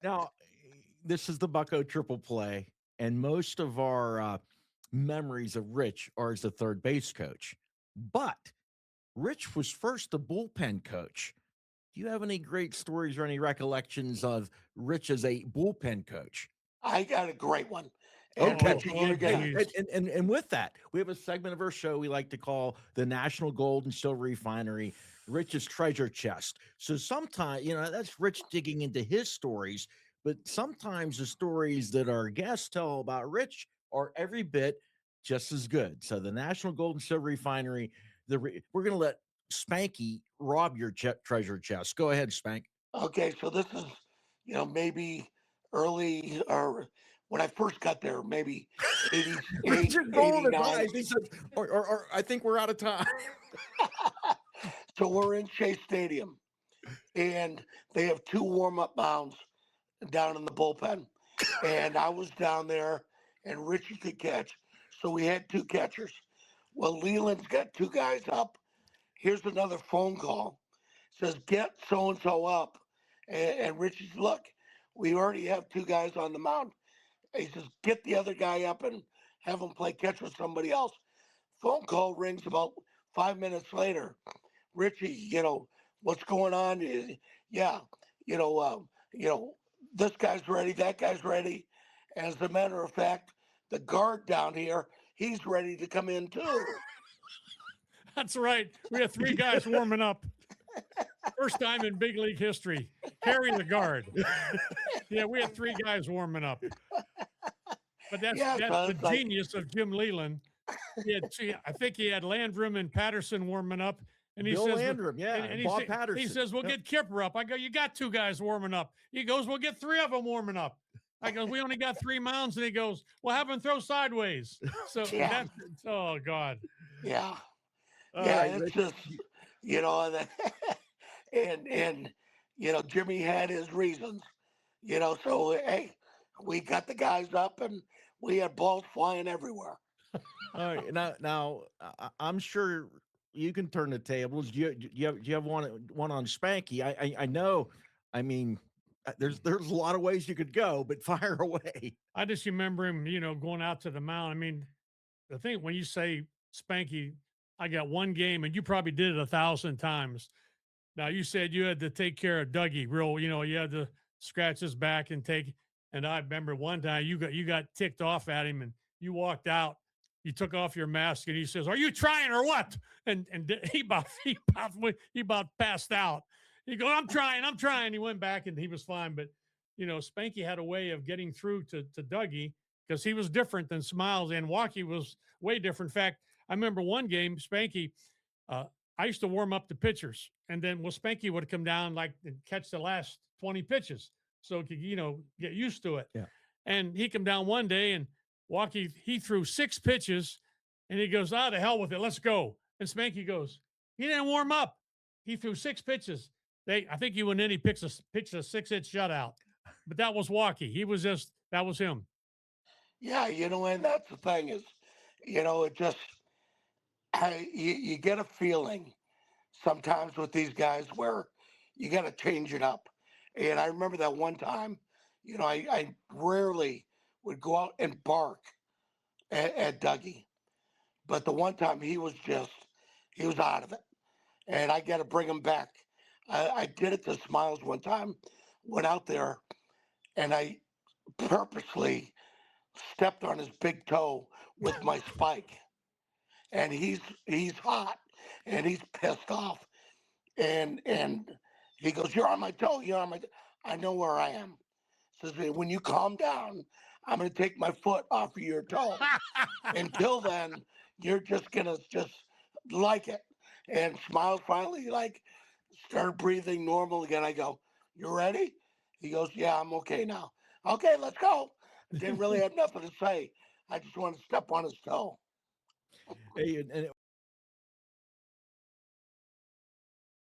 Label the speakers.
Speaker 1: Now, this is the Bucco Triple play, and most of our memories of Rich are as the third base coach. But Rich was first a bullpen coach. Do you have any great stories or any recollections of Rich as a bullpen coach?
Speaker 2: I got a great one. And
Speaker 1: Okay.
Speaker 2: Richie,
Speaker 3: Oh,
Speaker 2: you're
Speaker 1: Hey,
Speaker 2: gonna
Speaker 3: geez.
Speaker 1: and with that, we have a segment of our show we like to call the National Gold and Silver Refinery Rich's Treasure Chest. So sometimes, that's Rich digging into his stories, but sometimes the stories that our guests tell about Rich are every bit just as good. So the National Gold and Silver Refinery, we're going to let Spanky rob your treasure chest. Go ahead, Spank.
Speaker 2: okay. So this is, maybe early or when I first got there, maybe 88,
Speaker 1: Richard Gold
Speaker 2: 89.
Speaker 1: advised. He says, or I think we're out of time.
Speaker 2: So we're in Chase Stadium, and they have two warm-up mounds down in the bullpen. And I was down there, and Richie could catch. So we had two catchers. Well, Leland's got two guys up. Here's another phone call. Says, get so and so up. And Richie's, look, we already have two guys on the mound. He says, get the other guy up and have him play catch with somebody else. Phone call rings about 5 minutes later. Richie, what's going on? Yeah, you know, this guy's ready, that guy's ready. As a matter of fact, the guard down here, he's ready to come in too.
Speaker 3: That's right. We had three guys warming up. First time in big league history. Harry the guard. Yeah, we had three guys warming up. But that's
Speaker 2: Yeah,
Speaker 3: that's
Speaker 2: so
Speaker 3: the
Speaker 2: it's like,
Speaker 3: genius of Jim Leland. I think he had Landrum and Patterson warming up, and he
Speaker 1: Bill
Speaker 3: says,
Speaker 1: Landrum, yeah,
Speaker 3: and,
Speaker 1: and
Speaker 3: and
Speaker 1: Bob
Speaker 3: he
Speaker 1: Patterson.
Speaker 3: says, we'll
Speaker 1: Yep.
Speaker 3: get Kipper up. I go, you got two guys warming up. He goes, we'll get three of them warming up. I go, we only got three mounds, and he goes, well, have them throw sideways. So
Speaker 2: yeah,
Speaker 3: oh God.
Speaker 2: yeah,
Speaker 1: All
Speaker 2: yeah.
Speaker 1: right,
Speaker 2: It's
Speaker 1: Rich.
Speaker 2: just, that, and Jimmy had his reasons. So hey, we got the guys up, and we had balls flying everywhere.
Speaker 1: All right, now I'm sure you can turn the tables. Do you have one on Spanky? I know. I mean, there's a lot of ways you could go, but fire away.
Speaker 3: I just remember him, going out to the mound. I mean, the thing when you say Spanky, I got one game, and you probably did it 1,000 times. Now you said you had to take care of Dougie, you had to scratch his back and take. And I remember one time you got ticked off at him, and you walked out. You took off your mask, and he says, "Are you trying or what?" And he about passed out. He goes, I'm trying." He went back, and he was fine. But Spanky had a way of getting through to Dougie because he was different than Smiles, and Walkie was way different. In fact, I remember one game, Spanky. Uh, I used to warm up the pitchers, and then Spanky would come down like and catch the last 20 pitches, so he could get used to it.
Speaker 1: Yeah.
Speaker 3: And he come down one day, and Walkie he threw six pitches, and he goes, "Ah, the hell with it, let's go." And Spanky goes, "He didn't warm up. He threw six pitches. I think he went in. He pitched a 6-hit shutout, but that was Walkie. That was him.
Speaker 2: Yeah, and that's the thing is, it just you get a feeling sometimes with these guys where you got to change it up. And I remember that one time, I rarely would go out and bark at Dougie, but the one time he was out of it, and I got to bring him back. I did it to Smiles one time, went out there, and I purposely stepped on his big toe with my spike, and he's hot and he's pissed off, and he goes, "You're on my toe. You're on my." I know where I am. Says, "When you calm down, I'm going to take my foot off of your toe. Until then, you're just gonna just like it." And Smiles finally like started breathing normal again. I go, "You ready?" He goes, "Yeah, I'm okay now." Okay, let's go. Didn't really have nothing to say. I just wanted to step on his toe.
Speaker 1: Hey, and